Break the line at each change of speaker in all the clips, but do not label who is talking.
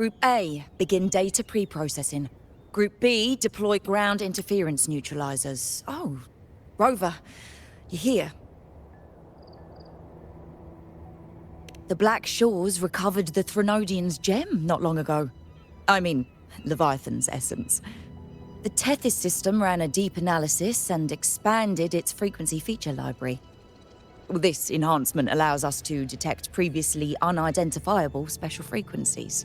Group A, begin data pre-processing. Group B, deploy ground interference neutralizers. Oh, Rover, you're here. The Black Shores recovered the Threnodian's gem not long ago. I mean, Leviathan's essence. The Tethys system ran a deep analysis and expanded its frequency feature library. This enhancement allows us to detect previously unidentifiable special frequencies.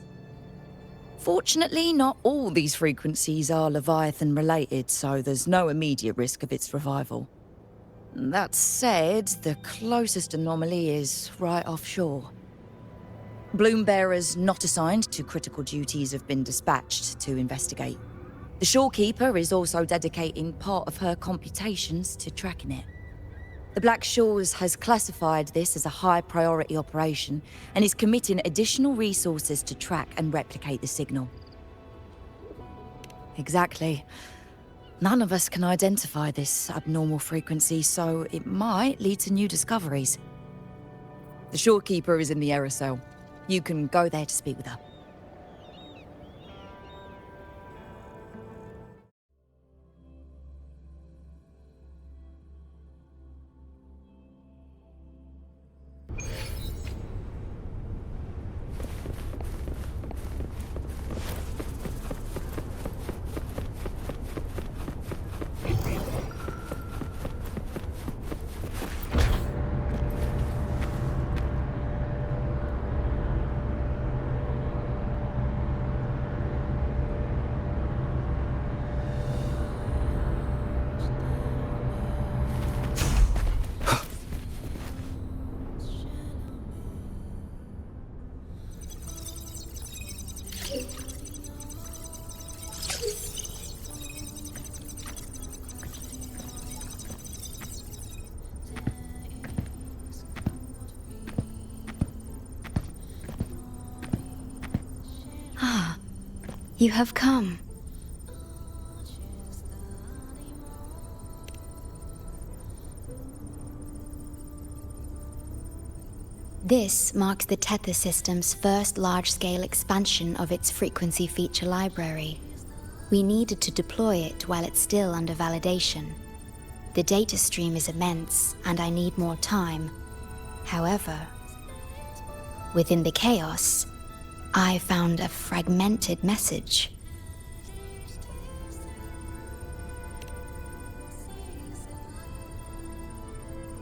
Fortunately, not all these frequencies are Leviathan-related, so there's no immediate risk of its revival. That said, the closest anomaly is right offshore. Bloombearers not assigned to critical duties have been dispatched to investigate. The shorekeeper is also dedicating part of her computations to tracking it. The Black Shores has classified this as a high-priority operation and is committing additional resources to track and replicate the signal. Exactly. None of us can identify this abnormal frequency, so it might lead to new discoveries. The shorekeeper is in the aerosol. You can go there to speak with her.
You have come. This marks the Tethys system's first large-scale expansion of its frequency feature library. We needed to deploy it while it's still under validation. The data stream is immense, and I need more time. However, within the chaos, I found a fragmented message.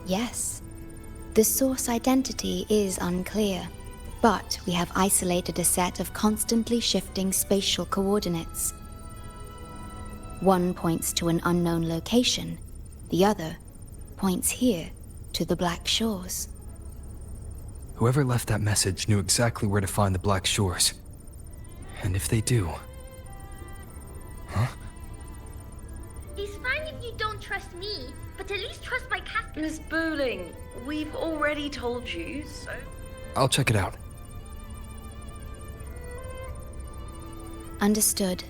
Yes, the source identity is unclear, but we have isolated a set of constantly shifting spatial coordinates. One points to an unknown location, the other points here to the Black Shores.
Whoever left that message knew exactly where to find the Black Shores. And if they do... Huh?
It's fine if you don't trust me, but at least trust my casket.
Miss Booling, we've already told you, so...
I'll check it out.
Understood.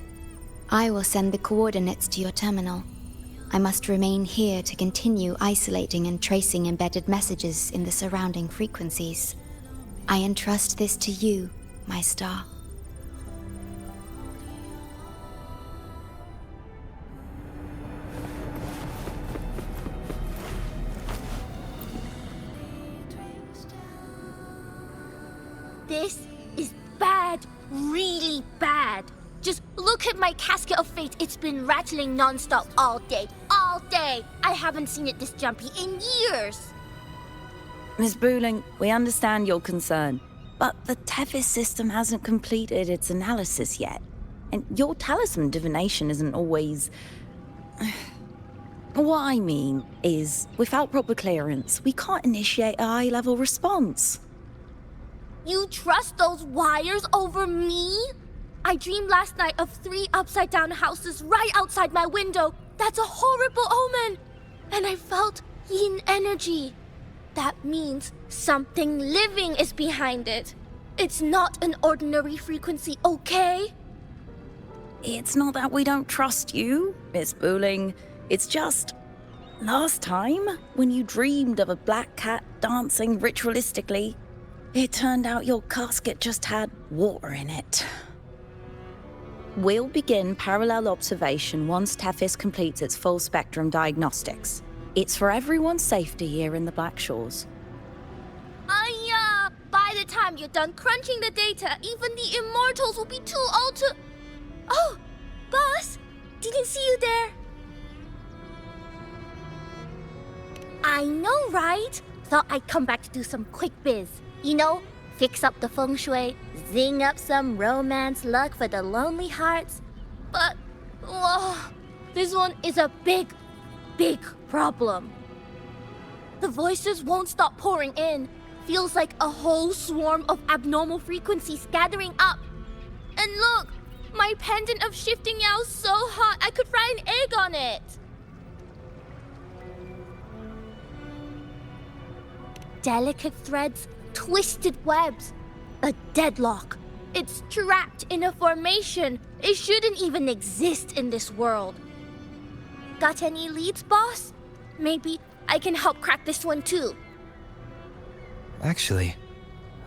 I will send the coordinates to your terminal. I must remain here to continue isolating and tracing embedded messages in the surrounding frequencies. I entrust this to you, my star.
This is bad, really bad. Just look at my casket of fate. It's been rattling non-stop all day. All day! I haven't seen it this jumpy in years.
Miss Booling, we understand your concern, but the Tethys system hasn't completed its analysis yet. And your talisman divination isn't always... What I mean is, without proper clearance, we can't initiate a high-level response.
You trust those wires over me? I dreamed last night of 3 upside-down houses right outside my window. That's a horrible omen. And I felt yin energy. That means something living is behind it. It's not an ordinary frequency, okay?
It's not that we don't trust you, Miss Booling. It's just... last time, when you dreamed of a black cat dancing ritualistically, it turned out your casket just had water in it. We'll begin parallel observation once Tethys completes its full spectrum diagnostics. It's for everyone's safety here in the Black Shores.
By the time you're done crunching the data, even the immortals will be too old to... Oh, boss! Didn't see you there. I know, right? Thought I'd come back to do some quick biz. You know, fix up the feng shui, zing up some romance luck for the lonely hearts. But, whoa, this one is a big, big problem. The voices won't stop pouring in. Feels like a whole swarm of abnormal frequencies gathering up. And look, my pendant of shifting yow's so hot I could fry an egg on it. Delicate threads, twisted webs, a deadlock. It's trapped in a formation. It shouldn't even exist in this world. Got any leads, boss? Maybe I can help crack this one too.
Actually,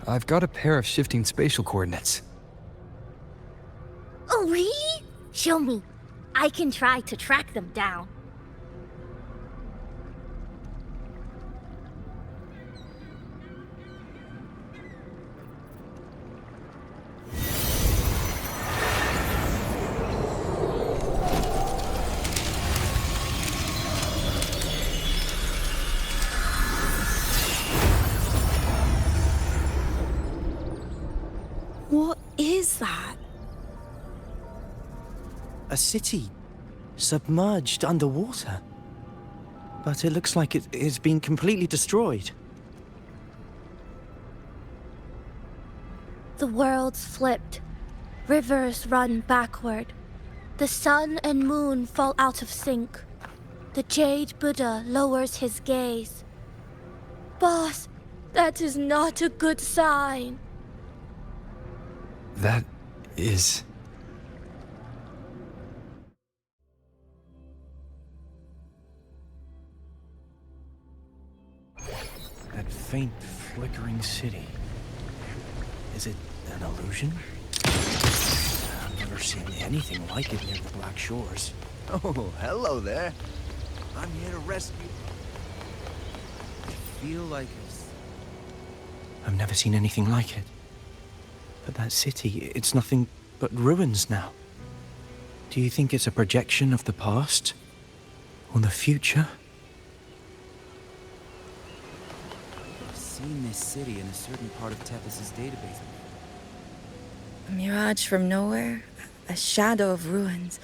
I've got a pair of shifting spatial coordinates.
Oh, really? Show me. I can try to track them down.
What is that?
A city submerged underwater. But it looks like it's been completely destroyed.
The world's flipped. Rivers run backward. The sun and moon fall out of sync. The Jade Buddha lowers his gaze. Boss, that is not a good sign.
That is...
That faint, flickering city. Is it an illusion? I've never seen anything like it near the Black Shores.
Oh, hello there. I'm here to rescue. I feel like it's...
I've never seen anything like it. But that city, it's nothing but ruins now. Do you think it's a projection of the past? Or the future?
I've seen this city in a certain part of Tethys' database.
A mirage from nowhere, a shadow of ruins.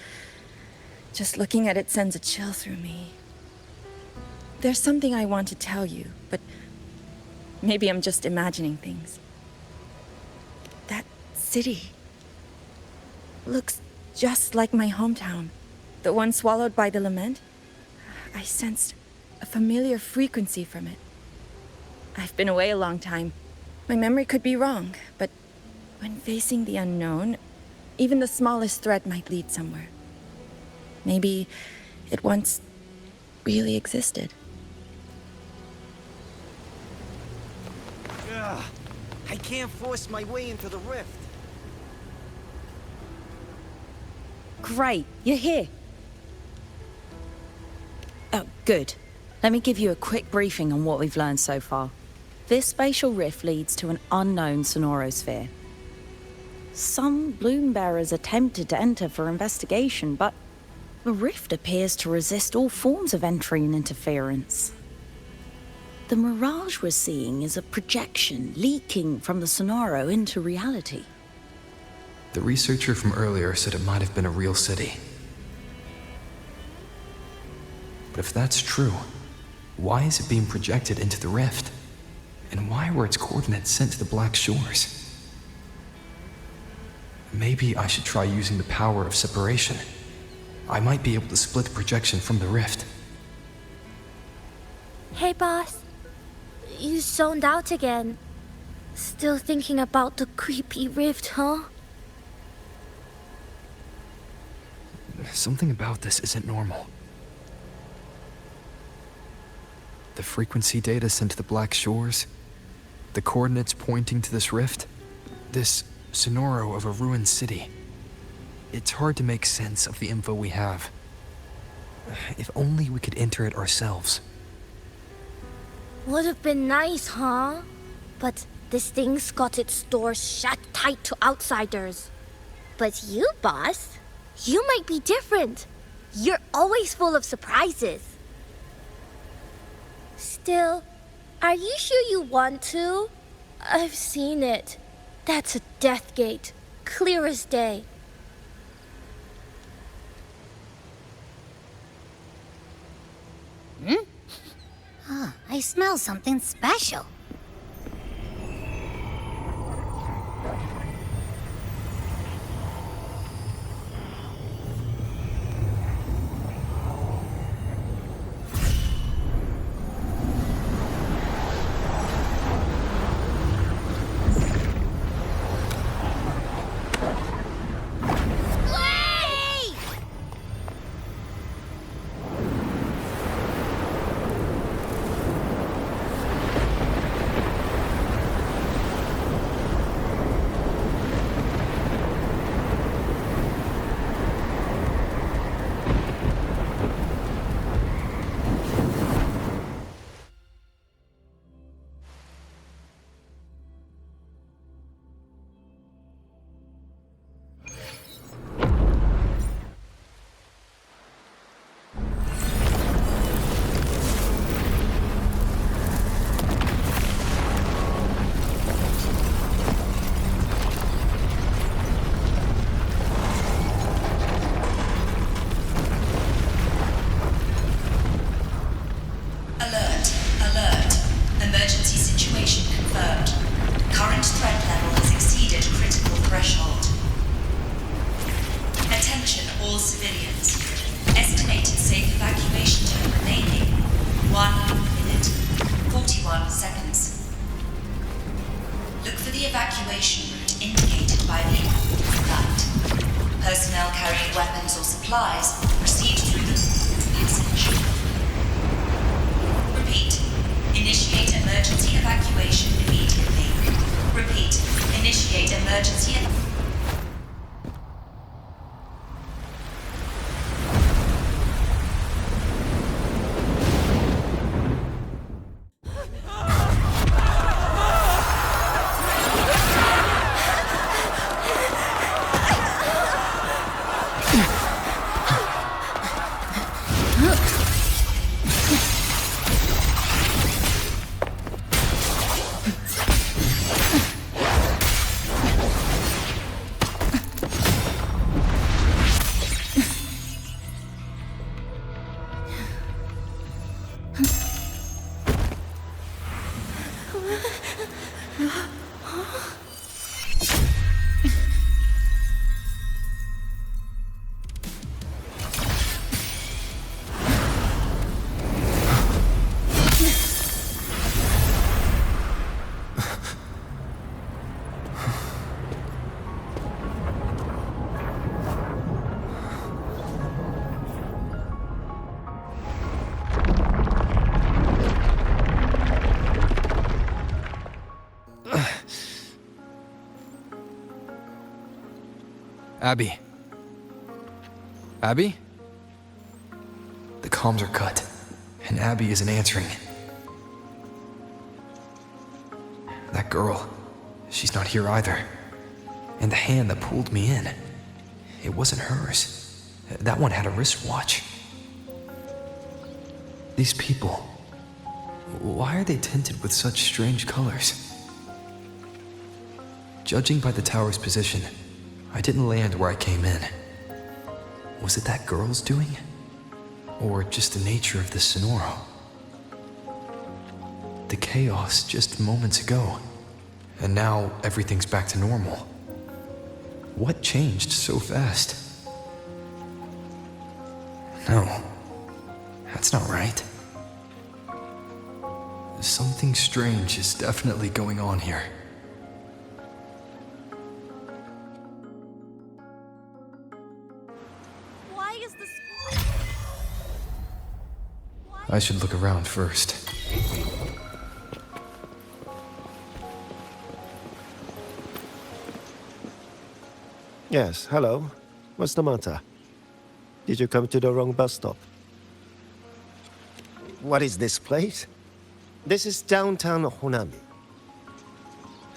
Just looking at it sends a chill through me. There's something I want to tell you, but maybe I'm just imagining things. That city looks just like my hometown, the one swallowed by the lament. I sensed a familiar frequency from it. I've been away a long time. My memory could be wrong, but when facing the unknown, even the smallest thread might lead somewhere. Maybe it once really existed.
Ugh, I can't force my way into the rift.
Great, you're here. Oh, good. Let me give you a quick briefing on what we've learned so far. This spatial rift leads to an unknown sonorosphere. Some bloom bearers attempted to enter for investigation, but the rift appears to resist all forms of entry and interference. The mirage we're seeing is a projection leaking from the sonoro into reality.
The researcher from earlier said it might have been a real city. But if that's true, why is it being projected into the rift? And why were its coordinates sent to the Black Shores? Maybe I should try using the power of separation. I might be able to split the projection from the rift.
Hey, boss. You zoned out again. Still thinking about the creepy rift, huh?
Something about this isn't normal. The frequency data sent to the Black Shores, the coordinates pointing to this rift, this sonoro of a ruined city. It's hard to make sense of the info we have. If only we could enter it ourselves.
Would have been nice, huh? But this thing's got its doors shut tight to outsiders. But you, boss, you might be different. You're always full of surprises. Still, are you sure you want to? I've seen it. That's a death gate, clear as day.
I smell something special.
Abby? Abby? The comms are cut, and Abby isn't answering. That girl, she's not here either. And the hand that pulled me in, it wasn't hers. That one had a wristwatch. These people, why are they tinted with such strange colors? Judging by the tower's position, I didn't land where I came in. Was it that girl's doing? Or just the nature of the Sonoro? The chaos just moments ago, and now everything's back to normal. What changed so fast? No, that's not right. Something strange is definitely going on here. I should look around first.
Yes, hello. What's the matter? Did you come to the wrong bus stop? What is this place? This is downtown Honami.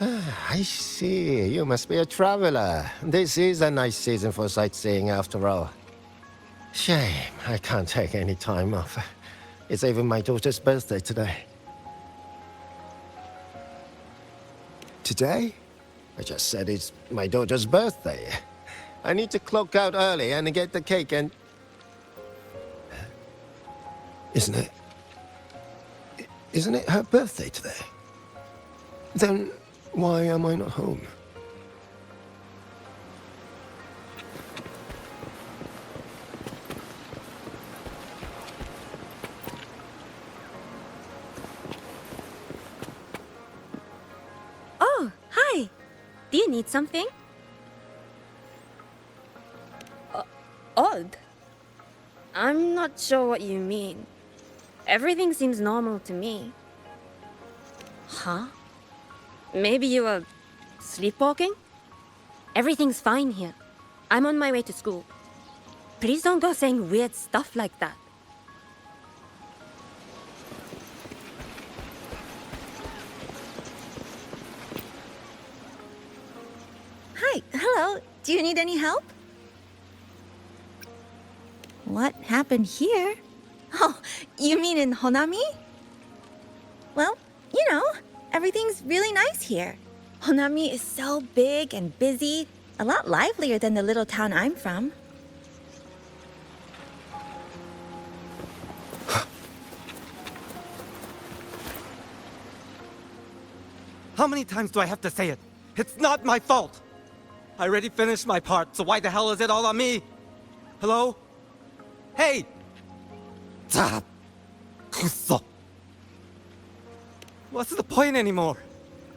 I see. You must be a traveler. This is a nice season for sightseeing after all. Shame I can't take any time off. It's even my daughter's birthday today. Today? I just said it's my daughter's birthday. I need to clock out early and get the cake and... Isn't it her birthday today? Then why am I not home?
Oh, hi. Do you need something? Odd? I'm not sure what you mean. Everything seems normal to me. Huh? Maybe you were sleepwalking? Everything's fine here. I'm on my way to school. Please don't go saying weird stuff like that.
Hi, hello. Do you need any help? What happened here? Oh, you mean in Honami? Well, you know, everything's really nice here. Honami is so big and busy, a lot livelier than the little town I'm from.
How many times do I have to say it? It's not my fault! I already finished my part, so why the hell is it all on me? Hello? Hey! What's the point anymore?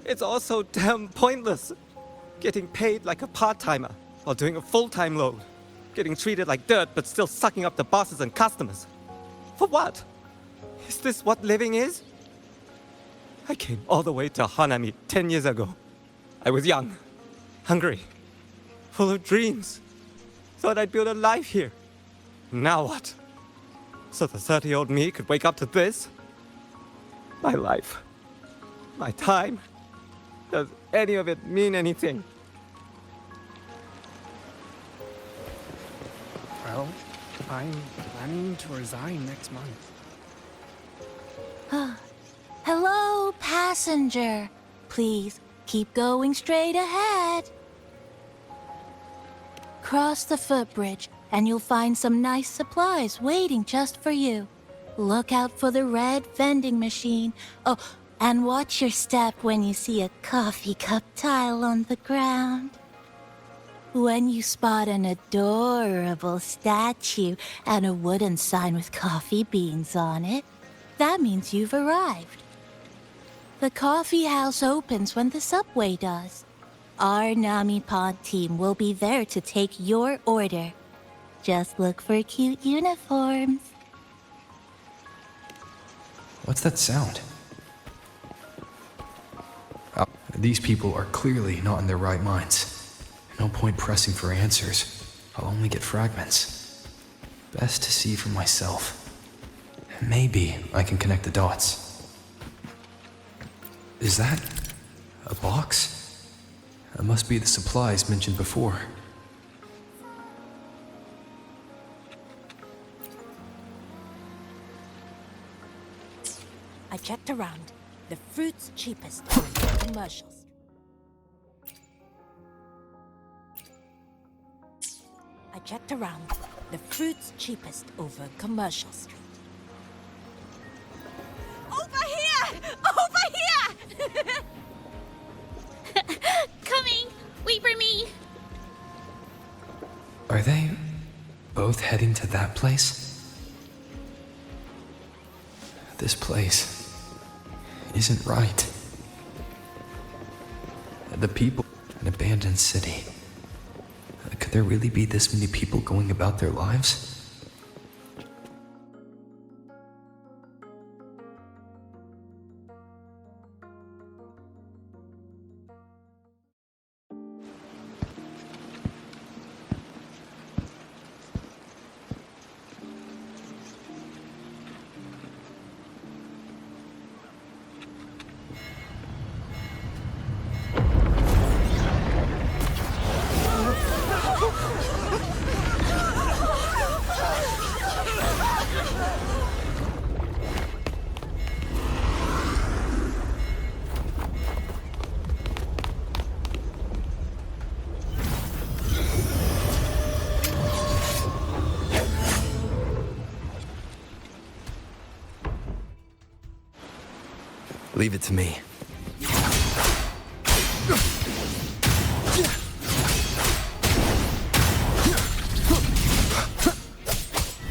It's all so damn pointless. Getting paid like a part-timer while doing a full-time load. Getting treated like dirt but still sucking up the bosses and customers. For what? Is this what living is? I came all the way to Hanami 10 years ago. I was young, hungry, full of dreams. Thought I'd build a life here. Now what? So the 30-year-old me could wake up to this? My life. My time. Does any of it mean anything?
Well, I'm planning to resign next month.
Hello, passenger. Please keep going straight ahead. Cross the footbridge, and you'll find some nice supplies waiting just for you. Look out for the red vending machine. Oh, and watch your step when you see a coffee cup tile on the ground. When you spot an adorable statue and a wooden sign with coffee beans on it, that means you've arrived. The coffee house opens when the subway does. Our Nami Pod team will be there to take your order. Just look for cute uniforms.
What's that sound? These people are clearly not in their right minds. No point pressing for answers. I'll only get fragments. Best to see for myself. Maybe I can connect the dots. Is that a box? That must be the supplies mentioned before.
I checked around. The fruit's cheapest on the commercials. I checked around. The fruit's cheapest over Commercial Street.
Over here! Over here! Coming! Wait for me!
Are they both heading to that place? This place isn't right. The people, an abandoned city. Could there really be this many people going about their lives? Leave it to me.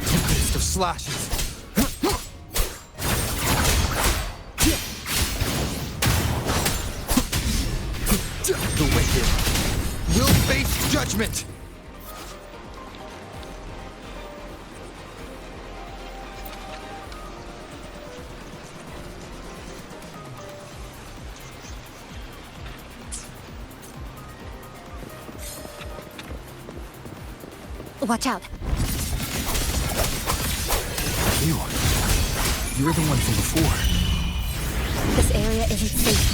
Tempest of slashes. The wicked will face judgment.
Watch out.
You. You're the one from before.
This area isn't safe.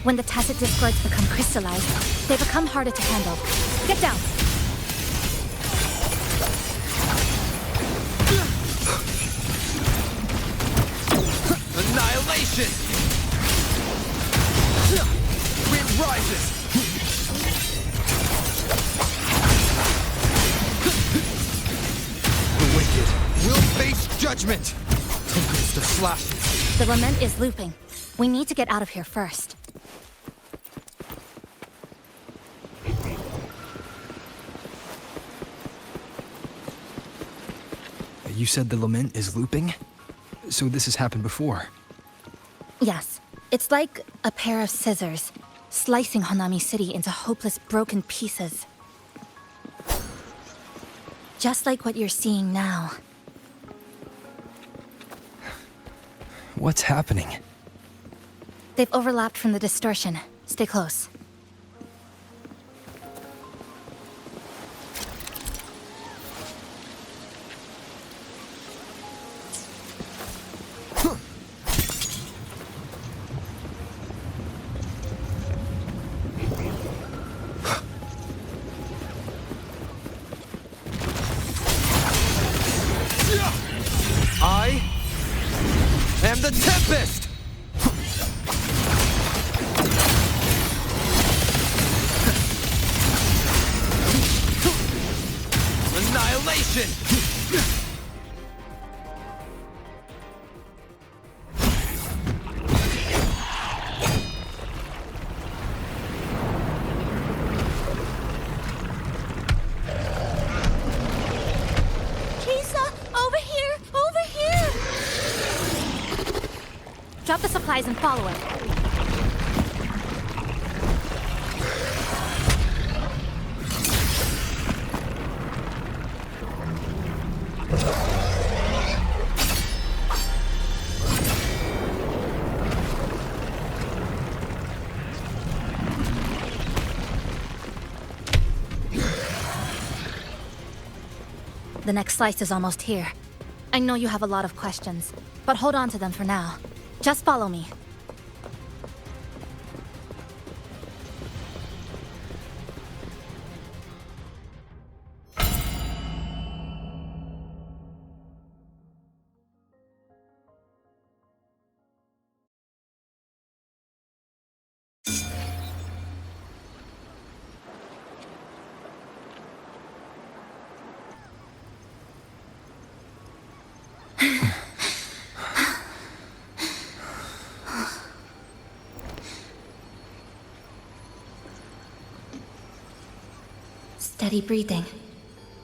When the tacit discords become crystallized, they become harder to handle. Get down!
Annihilation! Wind rises! The wicked will face judgment! Tempest of slashes.
The lament is looping. We need to get out of here first.
You said the lament is looping? So this has happened before?
Yes. It's like a pair of scissors, slicing Honami City into hopeless broken pieces. Just like what you're seeing now.
What's happening?
They've overlapped from the distortion. Stay close.
I am the Tempest! Annihilation!
Drop the supplies and follow it. The next slice is almost here. I know you have a lot of questions, but hold on to them for now. Just follow me. Steady breathing.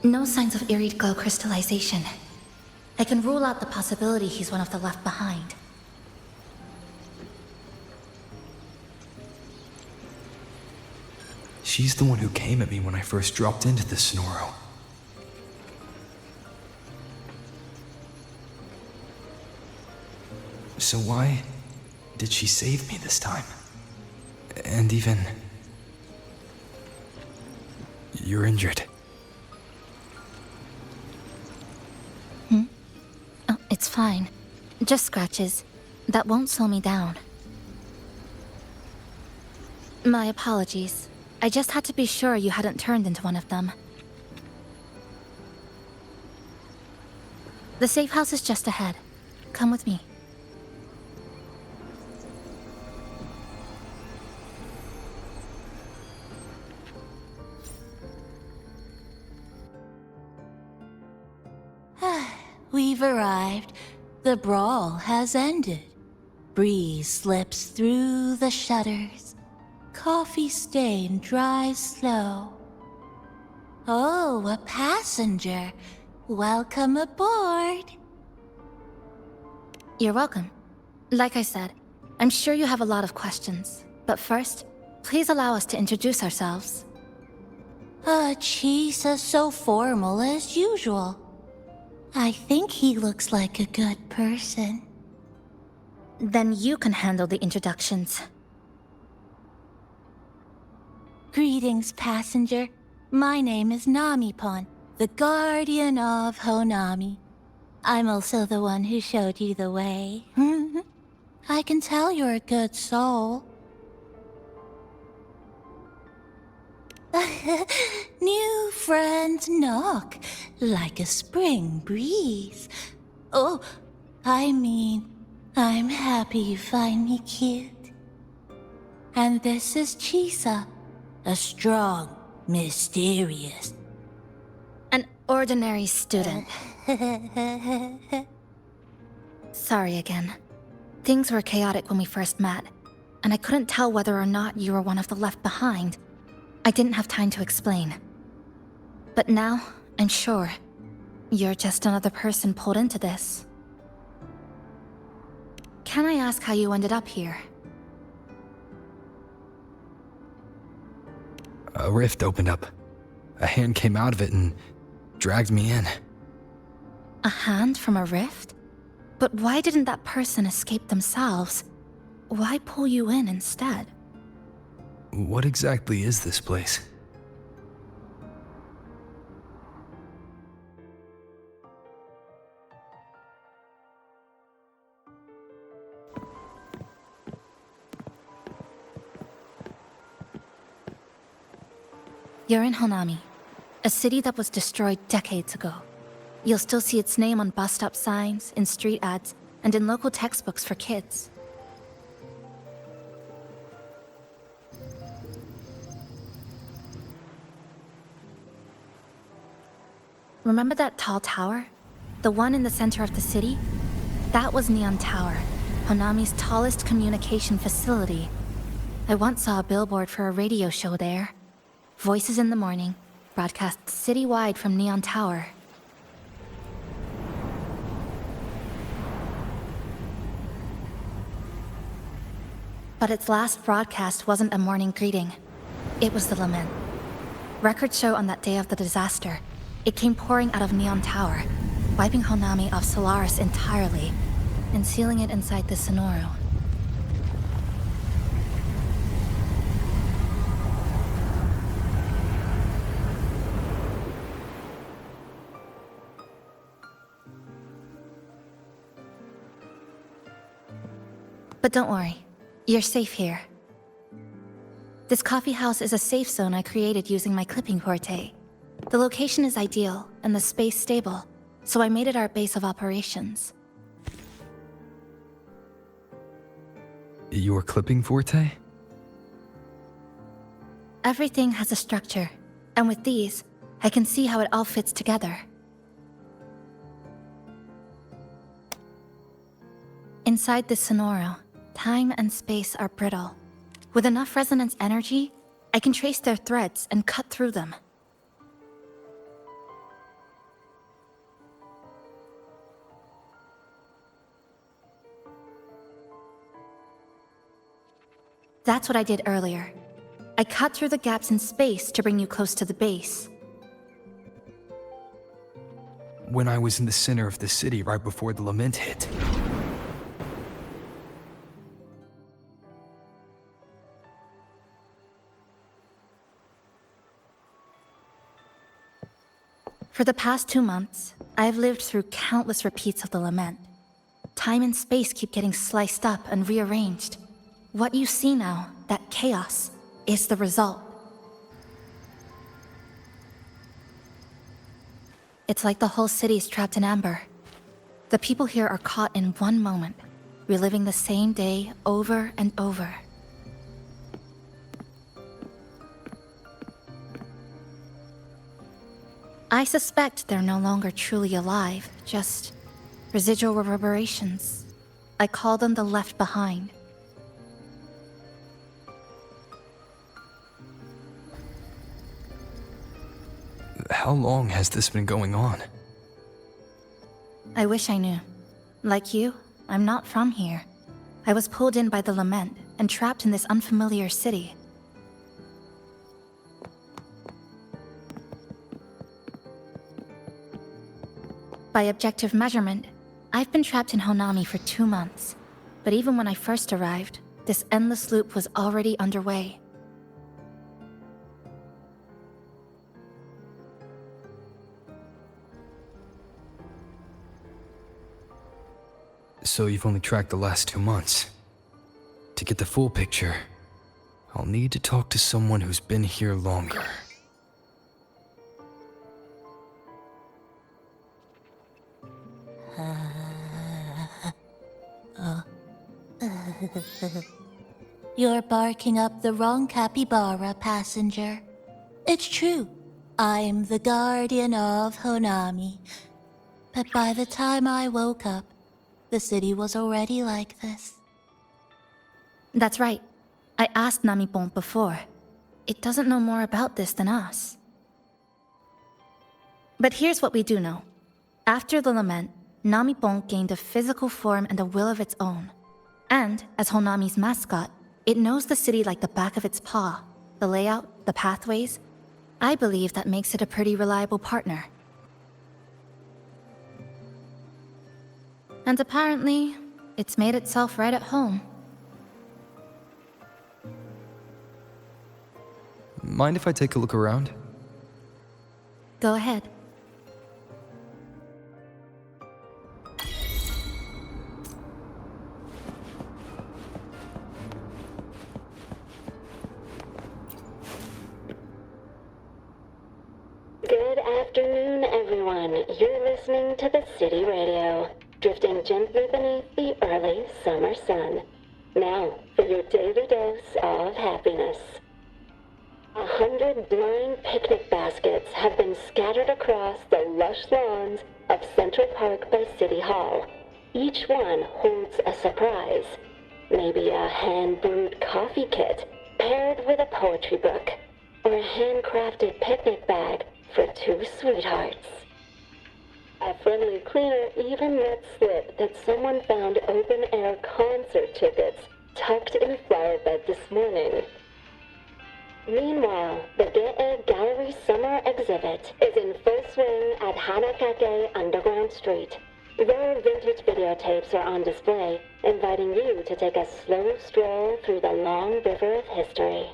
No signs of iridical crystallization. I can rule out the possibility he's one of the left behind.
She's the one who came at me when I first dropped into the Snorro. So why did she save me this time? And even... You're injured.
Oh, it's fine. Just scratches. That won't slow me down. My apologies. I just had to be sure you hadn't turned into one of them. The safe house is just ahead. Come with me.
We've arrived. The brawl has ended. breeze slips through the shutters. Coffee stain dries slow. Oh, a passenger. Welcome aboard.
You're welcome. Like I said, I'm sure you have a lot of questions. But first, please allow us to introduce ourselves.
Chisa's so formal as usual. I think he looks like a good person.
Then you can handle the introductions.
Greetings, passenger. My name is Namipon, the guardian of Honami. I'm also the one who showed you the way. I can tell you're a good soul. New friends knock like a spring breeze. Oh, I mean, I'm happy you find me cute. And this is Chisa, a strong, mysterious,
an ordinary student. Sorry again. Things were chaotic when we first met, and I couldn't tell whether or not you were one of the left behind. I didn't have time to explain. But now, I'm sure, you're just another person pulled into this. Can I ask how you ended up here?
A rift opened up. A hand came out of it and dragged me in.
A hand from a rift? But why didn't that person escape themselves? Why pull you in instead?
What exactly is this place?
You're in Honami, a city that was destroyed decades ago. You'll still see its name on bus stop signs, in street ads, and in local textbooks for kids. Remember that tall tower? The one in the center of the city? That was Neon Tower, Honami's tallest communication facility. I once saw a billboard for a radio show there. Voices in the morning, broadcast citywide from Neon Tower. But its last broadcast wasn't a morning greeting. It was the lament. Records show on that day of the disaster, it came pouring out of Neon Tower, wiping Honami off Solaris entirely, and sealing it inside the Sonoru. But don't worry, you're safe here. This coffee house is a safe zone I created using my clipping forte. The location is ideal and the space stable, so I made it our base of operations.
Your clipping forte?
Everything has a structure, and with these, I can see how it all fits together. Inside this Sonoru, time and space are brittle. With enough resonance energy, I can trace their threads and cut through them. That's what I did earlier. I cut through the gaps in space to bring you close to the base.
When I was in the center of the city right before the lament hit.
For the past 2 months, I've lived through countless repeats of the lament. Time and space keep getting sliced up and rearranged. What you see now, that chaos, is the result. It's like the whole city's trapped in amber. The people here are caught in one moment, reliving the same day over and over. I suspect they're no longer truly alive, just residual reverberations. I call them the Left Behind.
How long has this been going on?
I wish I knew. Like you, I'm not from here. I was pulled in by the lament and trapped in this unfamiliar city. By objective measurement, I've been trapped in Honami for 2 months. But even when I first arrived, this endless loop was already underway.
So you've only tracked the last 2 months. To get the full picture, I'll need to talk to someone who's been here longer.
You're barking up the wrong capybara, passenger. It's true, I'm the guardian of Honami. But by the time I woke up, the city was already like this.
That's right. I asked Namipon before. It doesn't know more about this than us. But here's what we do know. After the lament, Namipon gained a physical form and a will of its own. And, as Honami's mascot, it knows the city like the back of its paw. The layout, the pathways. I believe that makes it a pretty reliable partner. And apparently, it's made itself right at home.
Mind if I take a look around?
Go ahead.
Good afternoon, everyone. You're listening to the City Radio, drifting gently beneath the early summer sun. Now, for your daily dose of happiness. 100 blind picnic baskets have been scattered across the lush lawns of Central Park by City Hall. Each one holds a surprise. Maybe a hand-brewed coffee kit paired with a poetry book, or a handcrafted picnic bag for 2 sweethearts. A friendly cleaner even let slip that someone found open-air concert tickets tucked in a flower bed this morning. Meanwhile, the Ge'e Gallery Summer Exhibit is in full swing at Hanakake Underground Street. Rare vintage videotapes are on display, inviting you to take a slow stroll through the long river of history.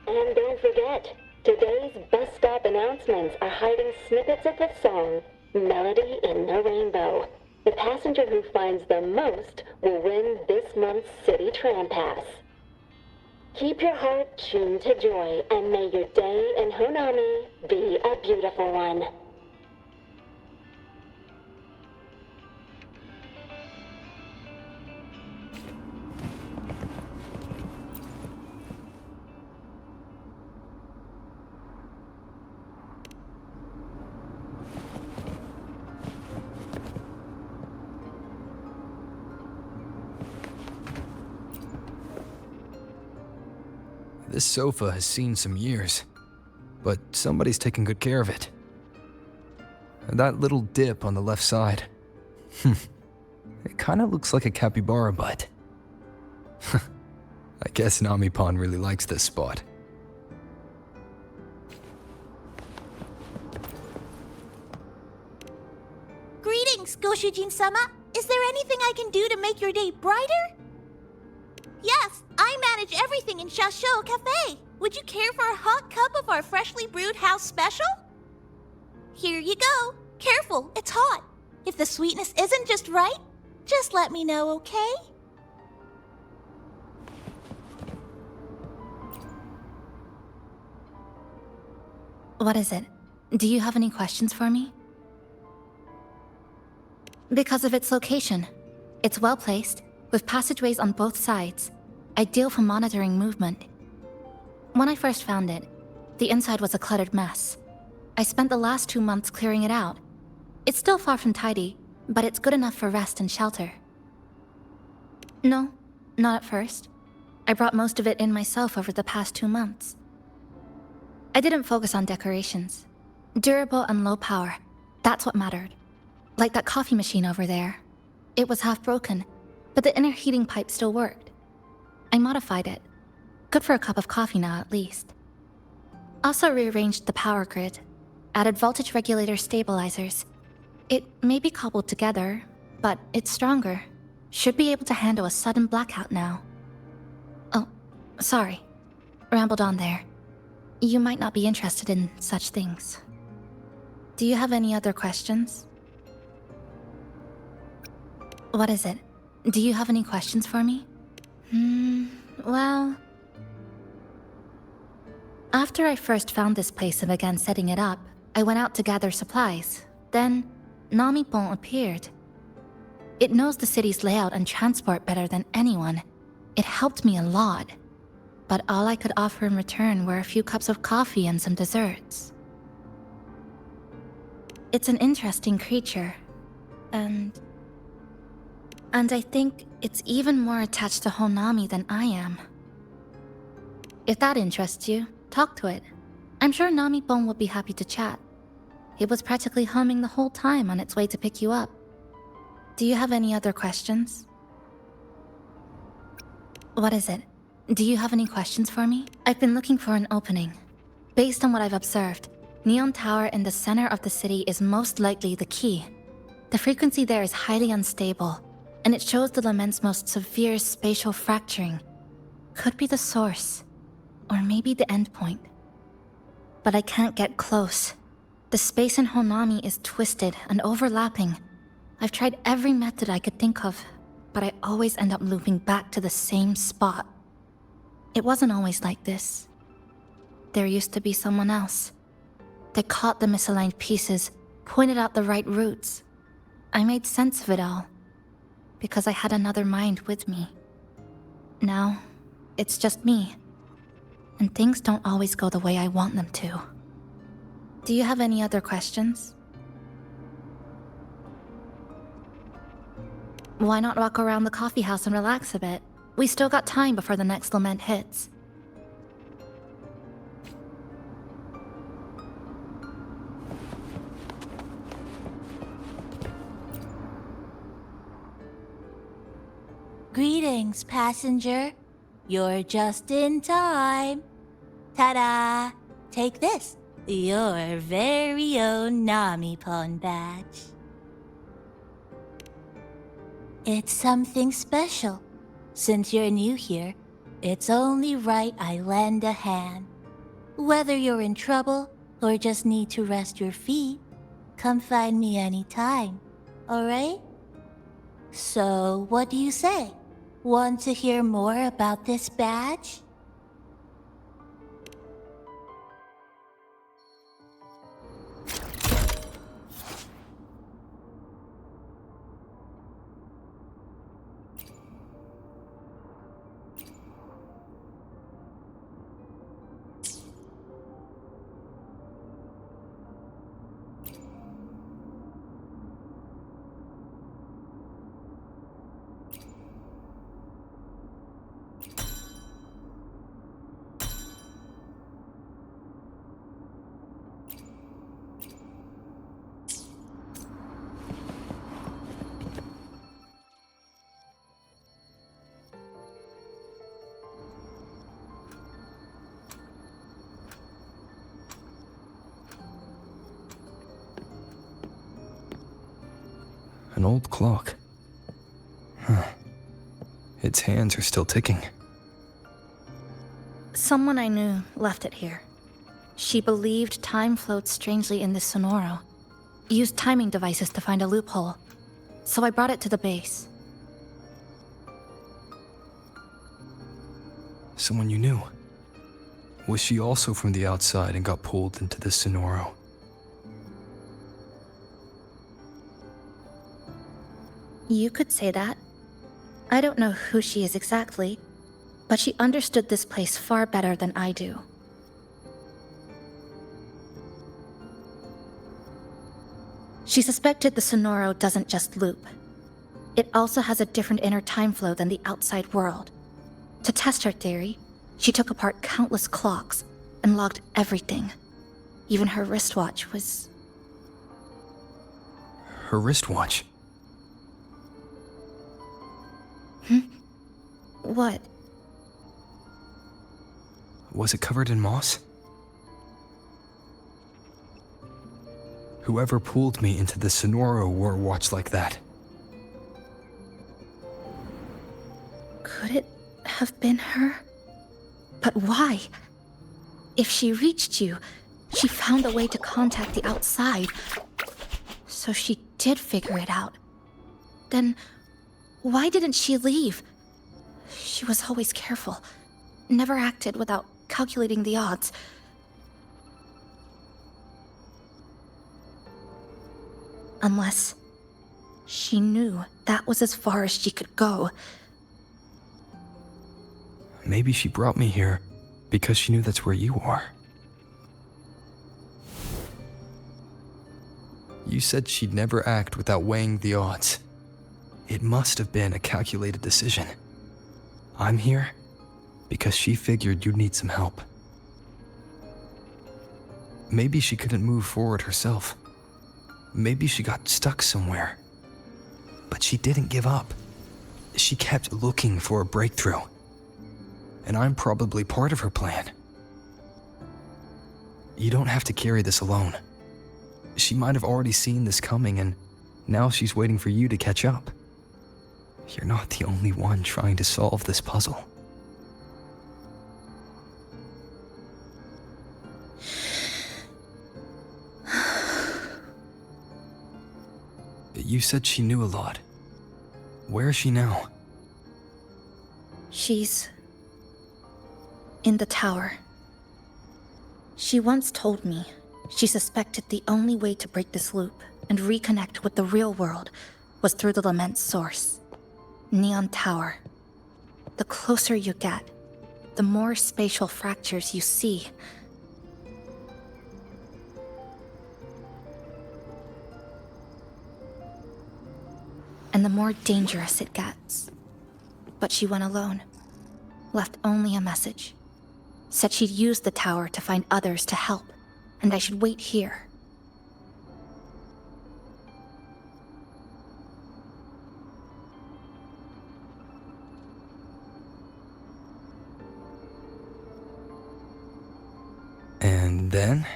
And don't forget, today's bus stop announcements are hiding snippets of the song Melody in the Rainbow. The passenger who finds the most will win this month's City Tram Pass. Keep your heart tuned to joy, and may your day in Honami be a beautiful one.
This sofa has seen some years, but somebody's taken good care of it. That little dip on the left side. It kinda looks like a capybara butt. I guess Namipon really likes this spot.
Greetings, Goshujin-sama. Is there anything I can do to make your day brighter? Yes, I manage everything in Shasho Cafe. Would you care for a hot cup of our freshly brewed house special? Here you go. Careful, it's hot. If the sweetness isn't just right, just let me know, okay?
What is it? Do you have any questions for me? Because of its location. It's well placed, with passageways on both sides, ideal for monitoring movement. When I first found it, the inside was a cluttered mess. I spent the last 2 months clearing it out. It's still far from tidy, but it's good enough for rest and shelter.
No, not at first. I brought most of it in myself over the past 2 months. I didn't focus on decorations. Durable and low power, that's what mattered. Like that coffee machine over there. It was half broken, but the inner heating pipe still worked. I modified it. Good for a cup of coffee now, at least. Also rearranged the power grid, added voltage regulator stabilizers. It may be cobbled together, but it's stronger. Should be able to handle a sudden blackout now. Oh, sorry. Rambled on there. You might not be interested in such things. Do you have any other questions? What is it? Do you have any questions for me? Well... After I first found this place and began setting it up, I went out to gather supplies. Then, Namipon appeared. It knows the city's layout and transport better than anyone. It helped me a lot. But all I could offer in return were a few cups of coffee and some desserts. It's an interesting creature. And I think it's even more attached to Honami than I am. If that interests you, talk to it. I'm sure Namipon would be happy to chat. It was practically humming the whole time on its way to pick you up. Do you have any other questions? What is it? Do you have any questions for me? I've been looking for an opening. Based on what I've observed, Neon Tower in the center of the city is most likely the key. The frequency there is highly unstable, and it shows the lament's most severe spatial fracturing. Could be the source, or maybe the endpoint. But I can't get close. The space in Honami is twisted and overlapping. I've tried every method I could think of, but I always end up looping back to the same spot. It wasn't always like this. There used to be someone else. They caught the misaligned pieces, pointed out the right routes. I made sense of it all, because I had another mind with me. Now, it's just me. And things don't always go the way I want them to. Do you have any other questions? Why not walk around the coffee house and relax a bit? We still got time before the next lament hits.
Greetings, passenger. You're just in time. Ta-da! Take this, your very own Namipon badge. It's something special. Since you're new here, it's only right I lend a hand. Whether you're in trouble or just need to rest your feet, come find me anytime, alright? So, what do you say? Want to hear more about this badge?
An old clock. Huh. Its hands are still ticking.
Someone I knew left it here. She believed time flowed strangely in this Sonoro. Used timing devices to find a loophole. So I brought it to the base.
Someone you knew. Was she also from the outside and got pulled into the Sonoro?
You could say that. I don't know who she is exactly, but she understood this place far better than I do. She suspected the Sonoro doesn't just loop.
It also has a different inner time flow than the outside world. To test her theory, she took apart countless clocks and logged everything. Even her wristwatch was...
Her wristwatch?
What?
Was it covered in moss? Whoever pulled me into the Sonoro wore a watch like that.
Could it have been her? But why? If she reached you, she found a way to contact the outside. So she did figure it out. Then why didn't she leave? She was always careful, never acted without calculating the odds. Unless she knew that was as far as she could go.
Maybe she brought me here because she knew that's where you are. You said she'd never act without weighing the odds. It must have been a calculated decision. I'm here because she figured you'd need some help. Maybe she couldn't move forward herself. Maybe she got stuck somewhere. But she didn't give up. She kept looking for a breakthrough. And I'm probably part of her plan. You don't have to carry this alone. She might have already seen this coming, and now she's waiting for you to catch up. You're not the only one trying to solve this puzzle. You said she knew a lot. Where is she now?
She's in the tower. She once told me she suspected the only way to break this loop and reconnect with the real world was through the lament's source, Neon Tower. The closer you get, the more spatial fractures you see. And the more dangerous it gets. But she went alone, left only a message. Said she'd use the tower to find others to help, and I should wait here.
And then?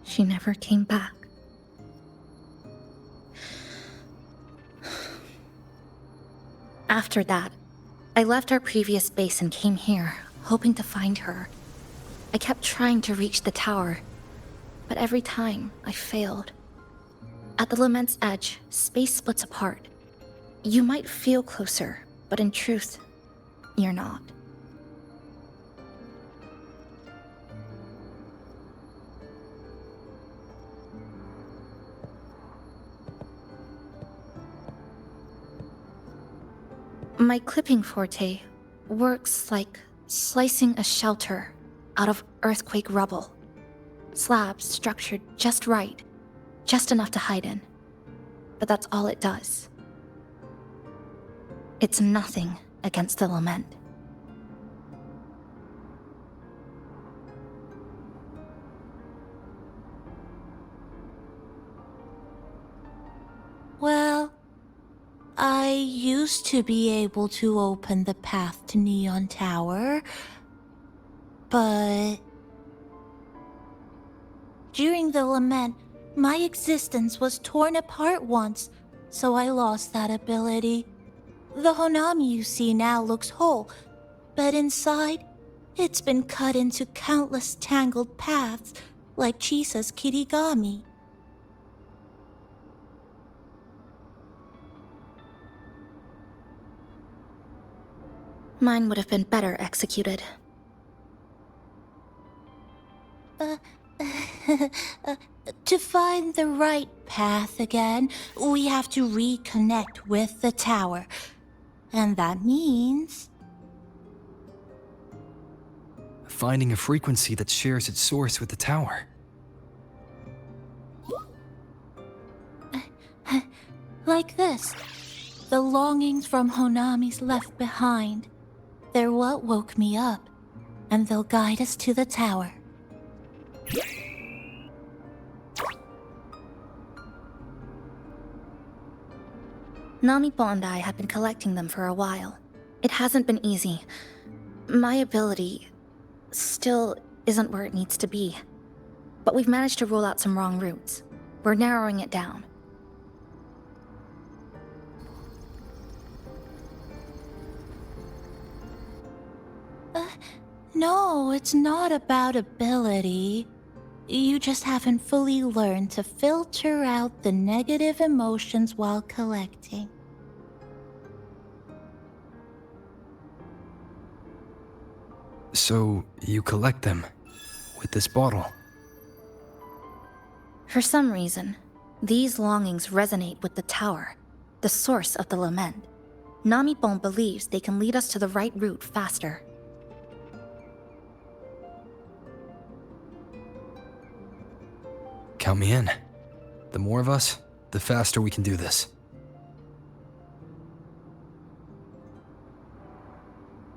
She never came back. After that, I left our previous base and came here, hoping to find her. I kept trying to reach the tower, but every time I failed. At the lament's edge, space splits apart. You might feel closer, but in truth, you're not. My clipping forte works like slicing a shelter out of earthquake rubble. Slabs structured just right, just enough to hide in. But that's all it does. It's nothing against the lament.
Well, I used to be able to open the path to Neon Tower, but during the lament, my existence was torn apart once, so I lost that ability. The Honami you see now looks whole, but inside, it's been cut into countless tangled paths, like Chisa's Kirigami.
Mine would have been better executed.
To find the right path again, we have to reconnect with the tower. And that means...
finding a frequency that shares its source with the tower.
Like this. The longings from Honami's left behind. They're what woke me up, and they'll guide us to the tower.
Namipo and I have been collecting them for a while. It hasn't been easy. My ability still isn't where it needs to be. But we've managed to rule out some wrong routes. We're narrowing it down.
No, it's not about ability. You just haven't fully learned to filter out the negative emotions while collecting.
So, you collect them with this bottle?
For some reason, these longings resonate with the tower, the source of the lament. Namipon believes they can lead us to the right route faster.
Count me in. The more of us, the faster we can do this.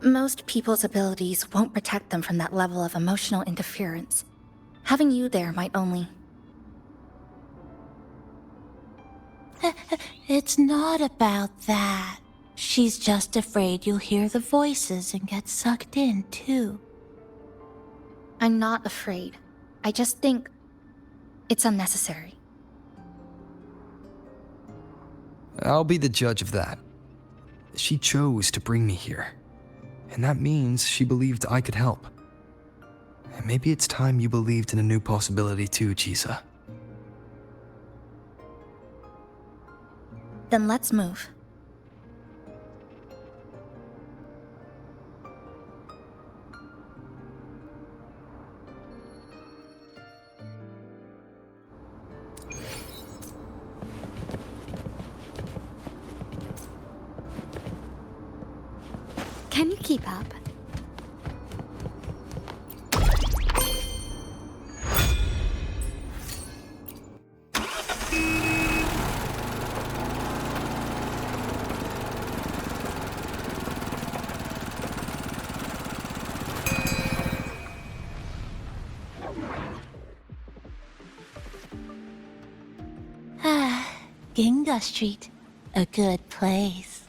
Most people's abilities won't protect them from that level of emotional interference. Having you there might only...
It's not about that. She's just afraid you'll hear the voices and get sucked in, too.
I'm not afraid. I just think it's unnecessary.
I'll be the judge of that. She chose to bring me here. And that means she believed I could help. And maybe it's time you believed in a new possibility too, Chisa.
Then let's move.
Can you keep up?
Ginga Street, a good place.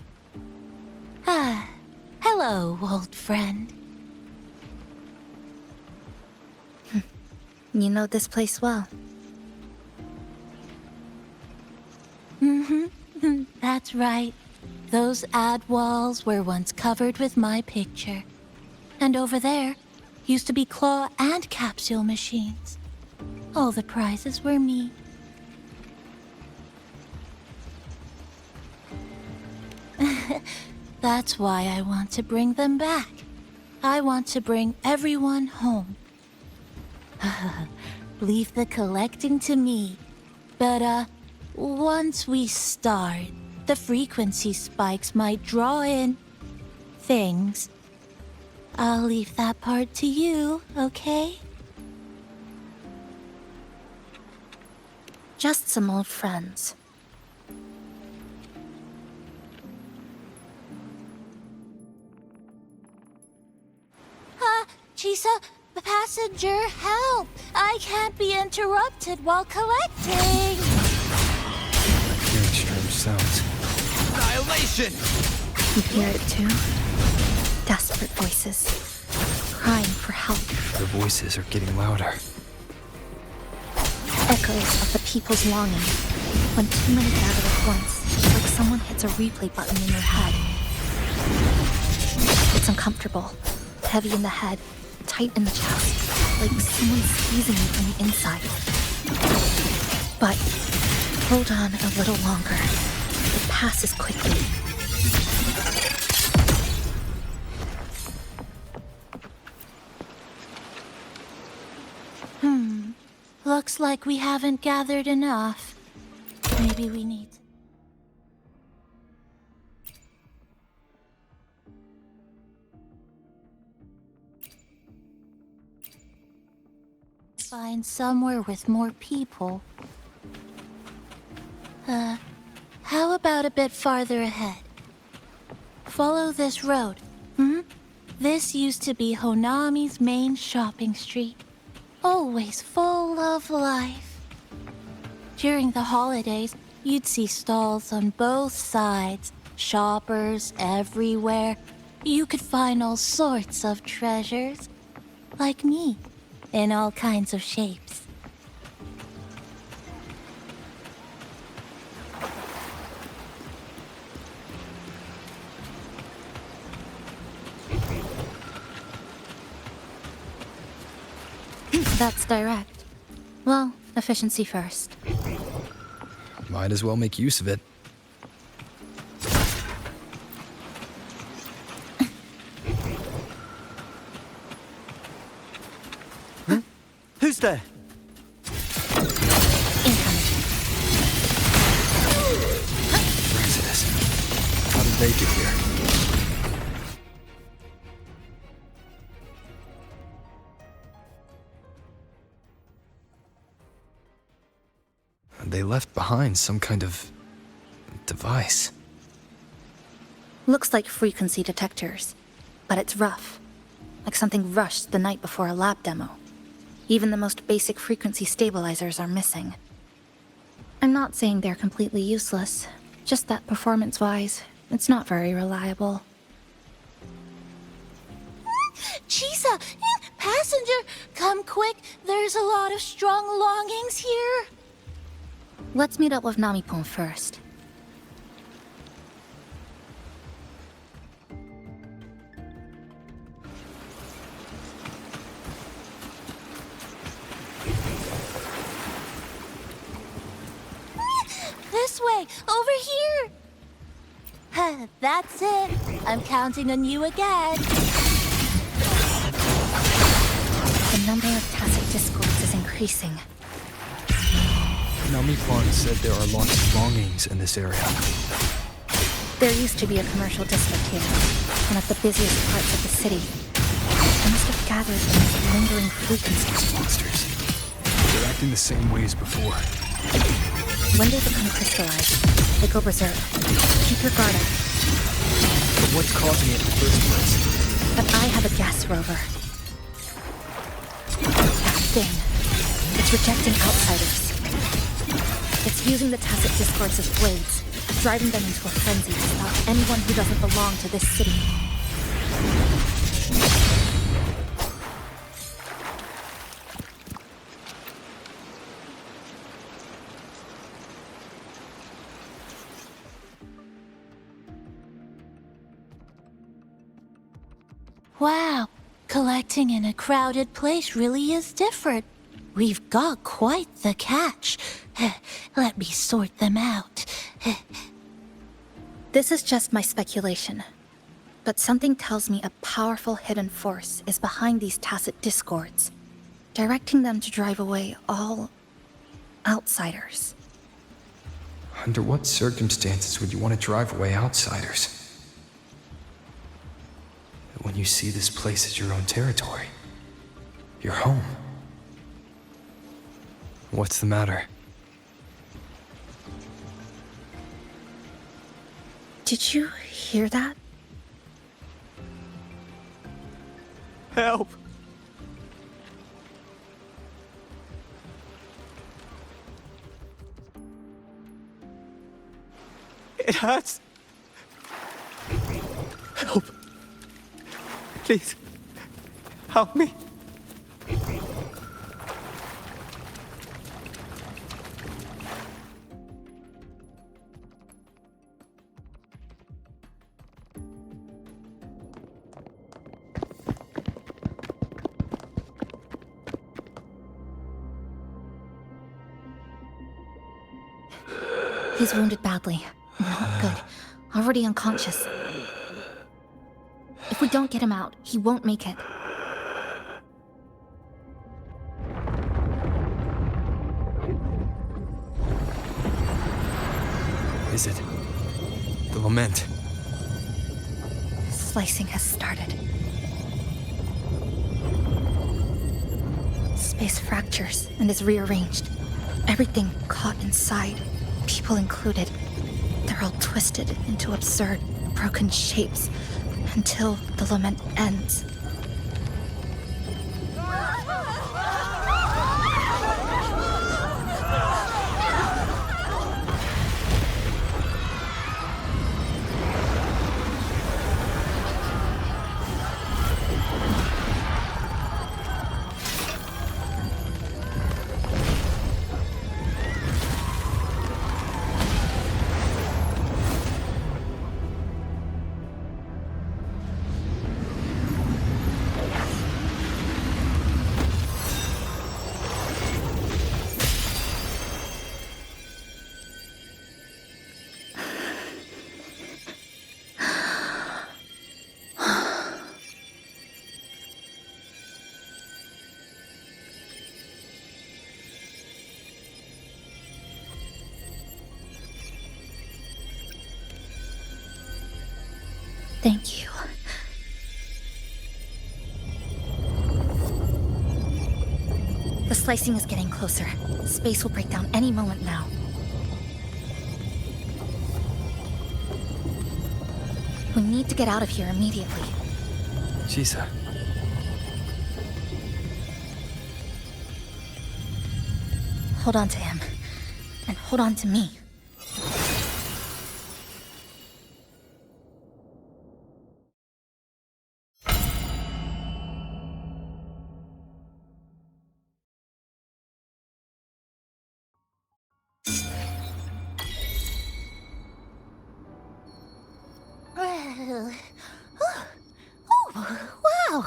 Hello, old friend.
You know this place well.
That's right. Those ad walls were once covered with my picture. And over there used to be claw and capsule machines. All the prizes were me. That's why I want to bring them back. I want to bring everyone home. Leave the collecting to me. But, once we start, the frequency spikes might draw in things. I'll leave that part to you, okay?
Just some old friends.
Chisa, passenger, help! I can't be interrupted while collecting!
Hearing strange sounds.
Annihilation!
You hear it too? Desperate voices, crying for help.
The voices are getting louder.
Echoes of the people's longing. When too many gather at once, it's like someone hits a replay button in your head. It's uncomfortable, heavy in the head, tight in the chest, like someone squeezing you from the inside. But hold on a little longer. It passes quickly.
Looks like we haven't gathered enough. Maybe we need... find somewhere with more people. How about a bit farther ahead? Follow this road. This used to be Honami's main shopping street. Always full of life. During the holidays, you'd see stalls on both sides, shoppers everywhere. You could find all sorts of treasures. Like me, in all kinds of shapes.
That's direct. Well, efficiency first.
Might as well make use of it.
Who's there?
Exodus. How did they get here? They left behind some kind of device.
Looks like frequency detectors, but it's rough. Like something rushed the night before a lab demo. Even the most basic frequency stabilizers are missing. I'm not saying they're completely useless, just that performance-wise, it's not very reliable.
Chisa! Passenger! Come quick! There's a lot of strong longings here!
Let's meet up with Namipon first.
This way! Over here! That's it! I'm counting on you again!
The number of tacit discords is increasing.
Namipon said there are lots of longings in this area.
There used to be a commercial district here, one of the busiest parts of the city. I must have gathered them as lingering frequencies.
Monsters. They're acting the same way as before.
When they become crystallized, they go berserk. Keep your guard up.
But what's causing it in the first place?
But I have a gas rover. That thing. It's rejecting outsiders. It's using the tacit discords as blades, driving them into a frenzy to stop anyone who doesn't belong to this city.
Wow, collecting in a crowded place really is different. We've got quite the catch. Let me sort them out.
This is just my speculation, but something tells me a powerful hidden force is behind these tacit discords, directing them to drive away all outsiders.
Under what circumstances would you want to drive away outsiders? When you see this place as your own territory, your home. What's the matter?
Did you hear that?
Help! It hurts! Help! Please, help me!
He's wounded badly. Not good. Already unconscious. If we don't get him out, he won't make it.
Is it? The lament.
Slicing has started. Space fractures and is rearranged. Everything caught inside, people included. They're all twisted into absurd, broken shapes until the lament ends. Thank you. The slicing is getting closer. Space will break down any moment now. We need to get out of here immediately.
Chisa.
Hold on to him. And hold on to me.
Wow!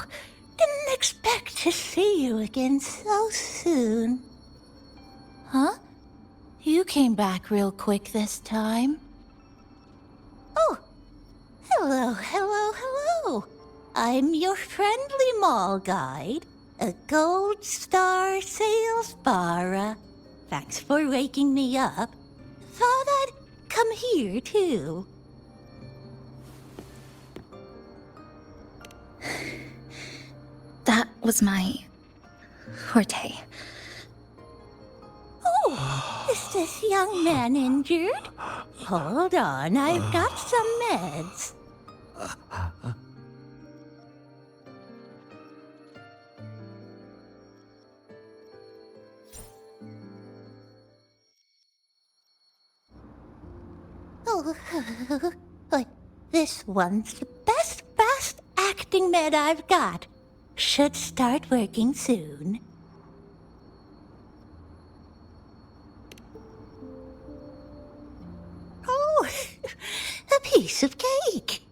Didn't expect to see you again so soon. Huh? You came back real quick this time. Oh! Hello, hello, hello! I'm your friendly mall guide, a Gold Star Sales Barra. Thanks for waking me up. Thought I'd come here, too.
That was my forte.
Oh, is this young man injured? Hold on, I've got some meds. Oh, this one's the best fast acting med I've got. Should start working soon. Oh, a piece of cake.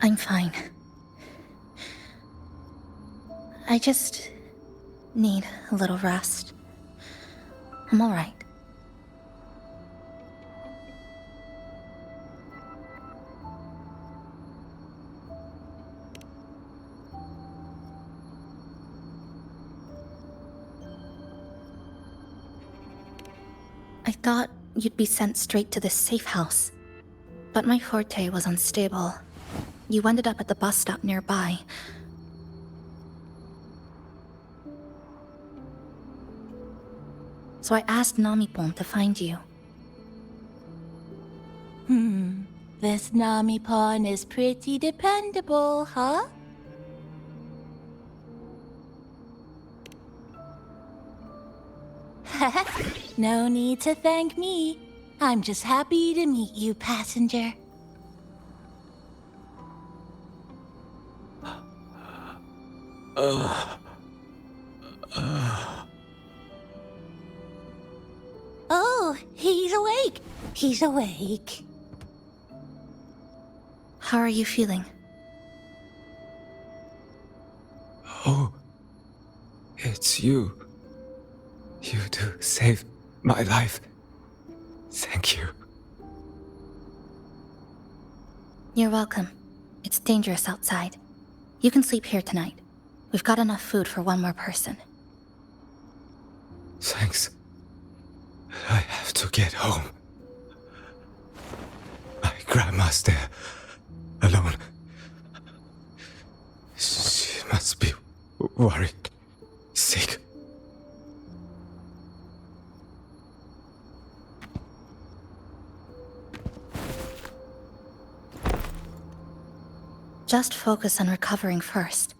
I'm fine. I just need a little rest. I'm all right. I thought you'd be sent straight to this safe house, but my forte was unstable. You ended up at the bus stop nearby. So I asked Namipon to find you.
This Namipon is pretty dependable, huh? No need to thank me. I'm just happy to meet you, passenger. Oh, he's awake. He's awake.
How are you feeling?
Oh, it's you. You two saved my life. Thank you.
You're welcome. It's dangerous outside. You can sleep here tonight. We've got enough food for one more person.
Thanks. I have to get home. My grandma's there, alone. She must be worried, sick.
just focus on recovering first.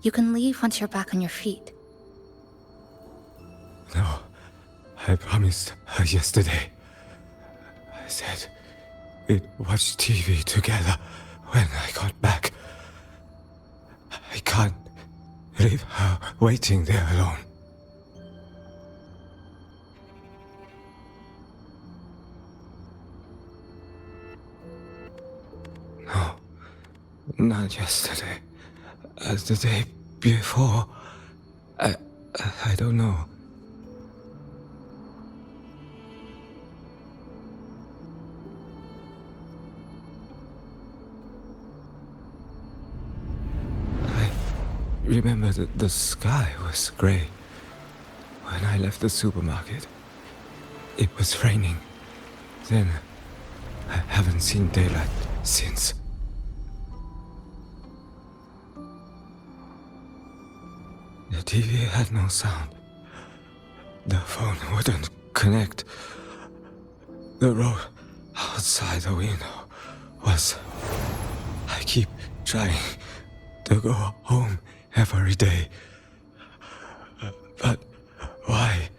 You can leave once you're back on your feet.
No, I promised her yesterday. I said we'd watch TV together when I got back. I can't leave her waiting there alone. No, not yesterday. The day before. I don't know. I remember that the sky was gray. When I left the supermarket, it was raining. Then, I haven't seen daylight since. The TV had no sound. The phone wouldn't connect. The road outside the window was... I keep trying to go home every day. But why?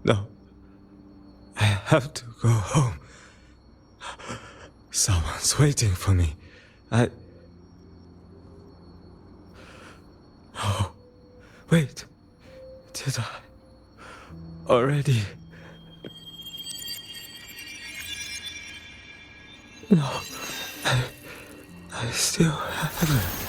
No. I have to go home. Someone's waiting for me. Oh, wait. Did I already? No, I still haven't.